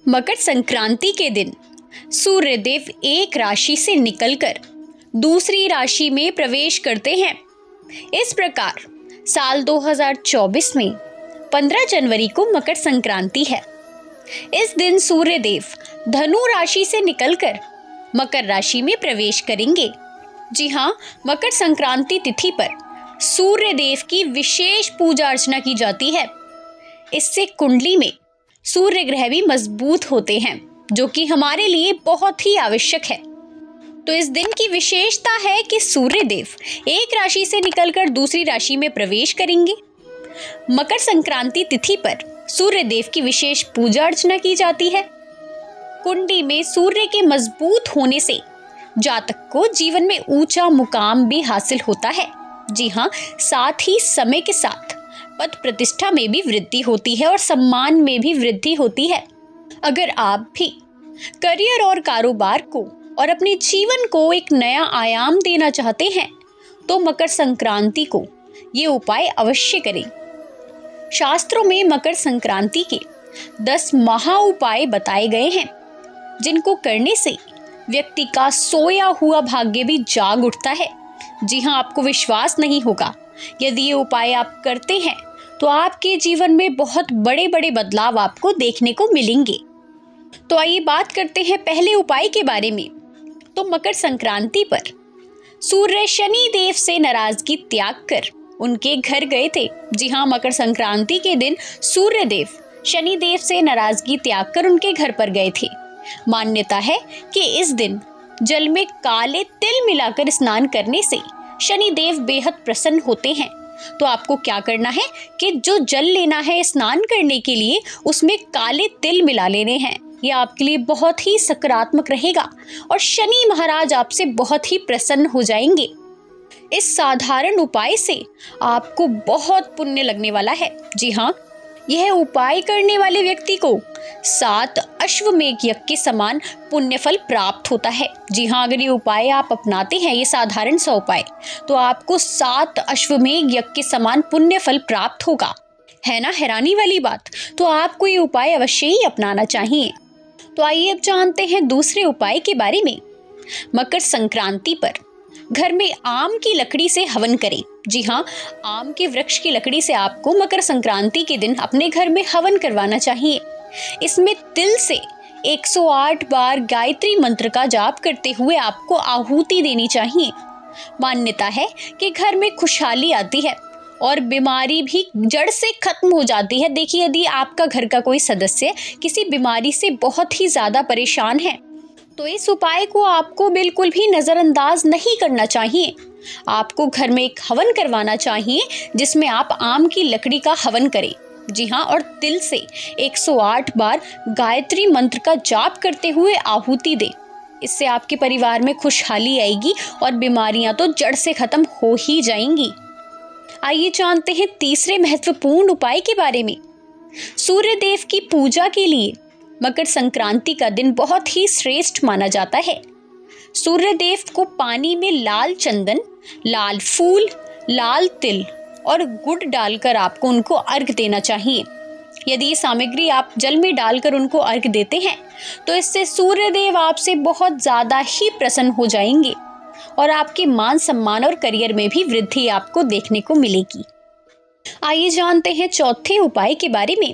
मकर संक्रांति के दिन सूर्यदेव एक राशि से निकलकर दूसरी राशि में प्रवेश करते हैं। इस प्रकार साल 2024 में 15 जनवरी को मकर संक्रांति है। इस दिन सूर्यदेव धनु राशि से निकलकर मकर राशि में प्रवेश करेंगे। जी हाँ, मकर संक्रांति तिथि पर सूर्यदेव की विशेष पूजा अर्चना की जाती है। इससे कुंडली में सूर्य ग्रह भी मजबूत होते हैं, जो कि हमारे लिए बहुत ही आवश्यक है। तो इस दिन की विशेषता है कि सूर्यदेव एक राशि से निकलकर दूसरी राशि में प्रवेश करेंगे। मकर संक्रांति तिथि पर सूर्यदेव की विशेष पूजा अर्चना की जाती है। कुंडली में सूर्य के मजबूत होने से जातक को जीवन में ऊंचा मुकाम भी हासिल होता है। जी हाँ, साथ ही समय के साथ पद प्रतिष्ठा में भी वृद्धि होती है और सम्मान में भी वृद्धि होती है। अगर आप भी करियर और कारोबार को और अपने जीवन को एक नया आयाम देना चाहते हैं तो मकर संक्रांति को ये उपाय अवश्य करें। शास्त्रों में मकर संक्रांति के 10 महा उपाय बताए गए हैं, जिनको करने से व्यक्ति का सोया हुआ भाग्य भी जाग उठता है। जी हाँ, आपको विश्वास नहीं होगा, यदि ये उपाय आप करते हैं तो आपके जीवन में बहुत बड़े बड़े बदलाव आपको देखने को मिलेंगे। तो आइए बात करते हैं पहले उपाय के बारे में। तो मकर संक्रांति पर सूर्य शनि देव से नाराजगी त्याग कर उनके घर गए थे। जी हाँ, मकर संक्रांति के दिन सूर्य देव शनि देव से नाराजगी त्याग कर उनके घर पर गए थे। मान्यता है कि इस दिन जल में काले तिल मिलाकर स्नान करने से शनि देव बेहद प्रसन्न होते हैं। तो आपको क्या करना है कि जो जल लेना है स्नान करने के लिए, उसमें काले तिल मिला लेने हैं। यह आपके लिए बहुत ही सकारात्मक रहेगा और शनि महाराज आपसे बहुत ही प्रसन्न हो जाएंगे। इस साधारण उपाय से आपको बहुत पुण्य लगने वाला है। जी हाँ, यह उपाय करने वाले व्यक्ति को 7 अश्वमेघ यज्ञ के समान पुण्य फल प्राप्त होता है। जी हाँ, अगर ये उपाय आप अपनाते हैं, ये साधारण सा उपाय, तो आपको 7 अश्वमेघ यज्ञ के समान पुण्य फल प्राप्त होगा। है ना हैरानी वाली बात? तो आपको ये उपाय अवश्य ही अपनाना चाहिए। तो आइए अब जानते हैं दूसरे उपाय के बारे में। मकर संक्रांति पर घर में आम की लकड़ी से हवन करें। जी हाँ, आम के वृक्ष की लकड़ी से आपको मकर संक्रांति के दिन अपने घर में हवन करवाना चाहिए। इसमें तिल से 108 बार गायत्री मंत्र का जाप करते हुए आपको आहुति देनी चाहिए। मान्यता है कि घर में खुशहाली आती है और बीमारी भी जड़ से खत्म हो जाती है। देखिए, यदि आपका घर का कोई सदस्य किसी बीमारी से बहुत ही ज्यादा परेशान है तो इस उपाय को आपको बिल्कुल भी नजरअंदाज नहीं करना चाहिए। आपको घर में एक हवन करवाना चाहिए जिसमें आप आम की लकड़ी का हवन करें। जी हाँ, और तिल से 108 बार गायत्री मंत्र का जाप करते हुए आहुति दें। इससे आपके परिवार में खुशहाली आएगी और बीमारियां तो जड़ से खत्म हो ही जाएंगी। आइए जानते हैं तीसरे महत्वपूर्ण उपाय के बारे में। सूर्य देव की पूजा के लिए मकर संक्रांति का दिन बहुत ही श्रेष्ठ माना जाता है। सूर्य देव को पानी में लाल चंदन, लाल फूल, लाल तिल और गुड़ डालकर आपको उनको अर्घ देना चाहिए। यदि ये सामग्री आप जल में डालकर उनको अर्घ देते हैं तो इससे सूर्य देव आपसे बहुत ज्यादा ही प्रसन्न हो जाएंगे और आपके मान सम्मान और करियर में भी वृद्धि आपको देखने को मिलेगी। आइए जानते हैं चौथे उपाय के बारे में।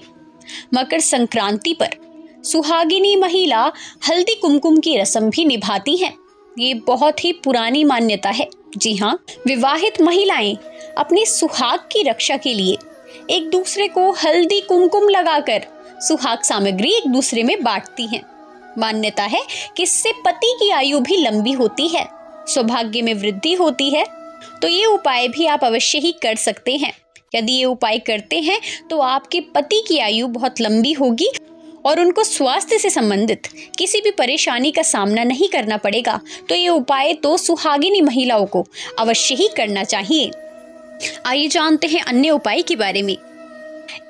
मकर संक्रांति पर सुहागिनी महिला हल्दी कुमकुम की रस्म भी निभाती है। ये बहुत ही पुरानी मान्यता है। जी हाँ, विवाहित महिलाएं अपने सुहाग की रक्षा के लिए एक दूसरे को हल्दी कुमकुम लगाकर सुहाग सामग्री एक दूसरे में बांटती हैं। मान्यता है कि इससे पति की आयु भी लंबी होती है, सौभाग्य में वृद्धि होती है। तो ये उपाय भी आप अवश्य ही कर सकते हैं। यदि ये उपाय करते हैं तो आपके पति की आयु बहुत लंबी होगी और उनको स्वास्थ्य से संबंधित किसी भी परेशानी का सामना नहीं करना पड़ेगा। तो ये उपाय तो सुहागिनी महिलाओं को अवश्य ही करना चाहिए। आइए जानते हैं अन्य उपाय के बारे में।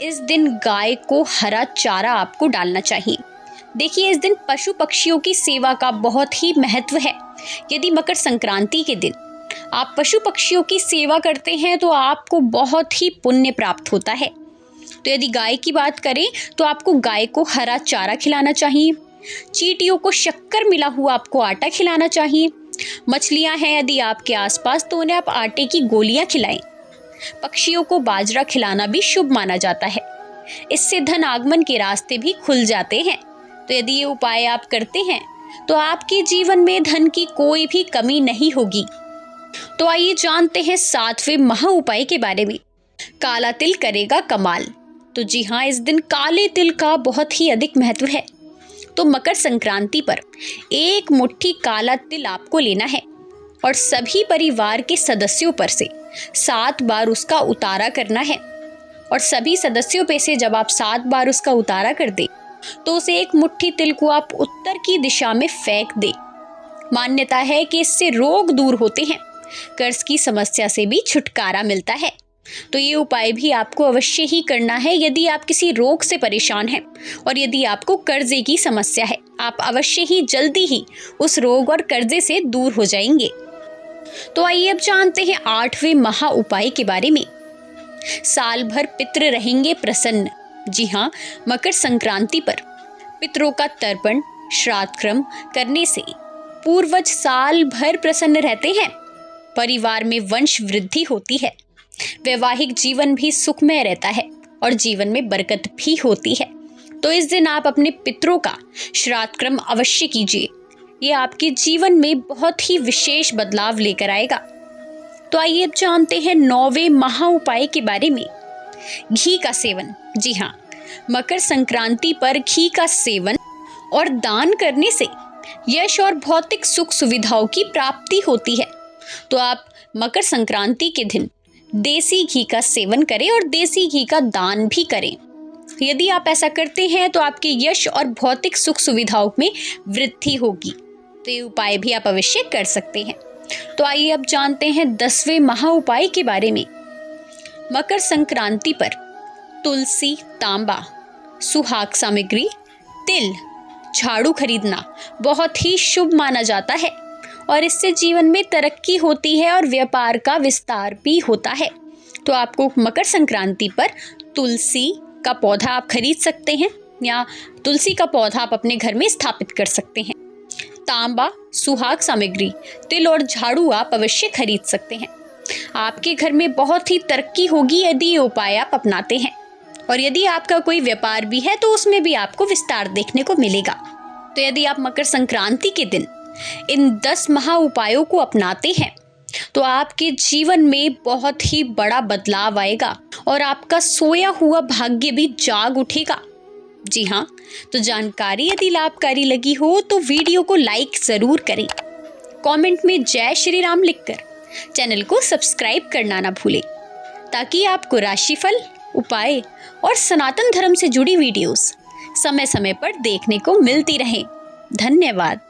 इस दिन गाय को हरा चारा आपको डालना चाहिए। देखिए, इस दिन पशु पक्षियों की सेवा का बहुत ही महत्व है। यदि मकर संक्रांति के दिन आप पशु पक्षियों की सेवा करते हैं तो आपको बहुत ही पुण्य प्राप्त होता है। तो यदि गाय की बात करें तो आपको गाय को हरा चारा खिलाना चाहिए। चींटियों को शक्कर मिला हुआ आपको आटा खिलाना चाहिए। मछलियां हैं यदि आपके आसपास तो उन्हें आप आटे की गोलियां खिलाएं। पक्षियों को बाजरा खिलाना भी शुभ माना जाता है। इससे धन आगमन के रास्ते भी खुल जाते हैं। तो यदि ये उपाय आप करते हैं तो आपके जीवन में धन की कोई भी कमी नहीं होगी। तो आइए जानते हैं 7वें महा उपाय के बारे में। काला तिल करेगा कमाल। तो जी हाँ, इस दिन काले तिल का बहुत ही अधिक महत्व है। तो मकर संक्रांति पर एक मुट्ठी काला तिल आपको लेना है और सभी परिवार के सदस्यों पर से 7 बार उसका उतारा करना है। और सभी सदस्यों पे से जब आप 7 बार उसका उतारा कर दे तो उसे एक मुट्ठी तिल को आप उत्तर की दिशा में फेंक दे। मान्यता है कि इससे रोग दूर होते हैं, कर्ज की समस्या से भी छुटकारा मिलता है। तो ये उपाय भी आपको अवश्य ही करना है यदि आप किसी रोग से परेशान हैं और यदि आपको कर्जे की समस्या है। आप अवश्य ही जल्दी ही उस रोग और कर्जे से दूर हो जाएंगे। तो आइए अब जानते हैं 8वें महा उपाय के बारे में। साल भर पितृ रहेंगे प्रसन्न। जी हाँ, मकर संक्रांति पर पितरों का तर्पण श्राद्ध कर्म करने से पूर्वज साल भर प्रसन्न रहते हैं। परिवार में वंश वृद्धि होती है, वैवाहिक जीवन भी सुखमय रहता है और जीवन में बरकत भी होती है। तो इस दिन आप अपने पितरों का श्राद्ध कर्म अवश्य कीजिए। ये आपके जीवन में बहुत ही विशेष बदलाव लेकर आएगा। तो आइए अब जानते हैं 9वें महा उपाय के बारे में। घी का सेवन। जी हाँ, मकर संक्रांति पर घी का सेवन और दान करने से यश और भौतिक सुख सुविधाओं की प्राप्ति होती है। तो आप मकर संक्रांति के दिन देसी घी का सेवन करें और देसी घी का दान भी करें। यदि आप ऐसा करते हैं तो आपके यश और भौतिक सुख सुविधाओं में वृद्धि होगी। तो ये उपाय भी आप अवश्य कर सकते हैं। तो आइए अब जानते हैं 10वें महा उपाय के बारे में। मकर संक्रांति पर तुलसी, तांबा, सुहाग सामग्री, तिल, झाड़ू खरीदना बहुत ही शुभ माना जाता है और इससे जीवन में तरक्की होती है और व्यापार का विस्तार भी होता है। तो आपको मकर संक्रांति पर तुलसी का पौधा आप खरीद सकते हैं या तुलसी का पौधा आप अपने घर में स्थापित कर सकते हैं। तांबा, सुहाग सामग्री, तिल और झाड़ू आप अवश्य खरीद सकते हैं। आपके घर में बहुत ही तरक्की होगी यदि ये उपाय आप अपनाते हैं। और यदि आपका कोई व्यापार भी है तो उसमें भी आपको विस्तार देखने को मिलेगा। तो यदि आप मकर संक्रांति के दिन इन 10 महा उपायों को अपनाते हैं तो आपके जीवन में बहुत ही बड़ा बदलाव आएगा और आपका सोया हुआ भाग्य भी जाग उठेगा। जी हाँ, तो जानकारी यदि लाभकारी लगी हो तो वीडियो को लाइक जरूर करें। कमेंट में जय श्री राम लिखकर चैनल को सब्सक्राइब करना ना भूलें ताकि आपको राशिफल, उपाय और सनातन धर्म से जुड़ी वीडियोस समय समय पर देखने को मिलती रहें। धन्यवाद।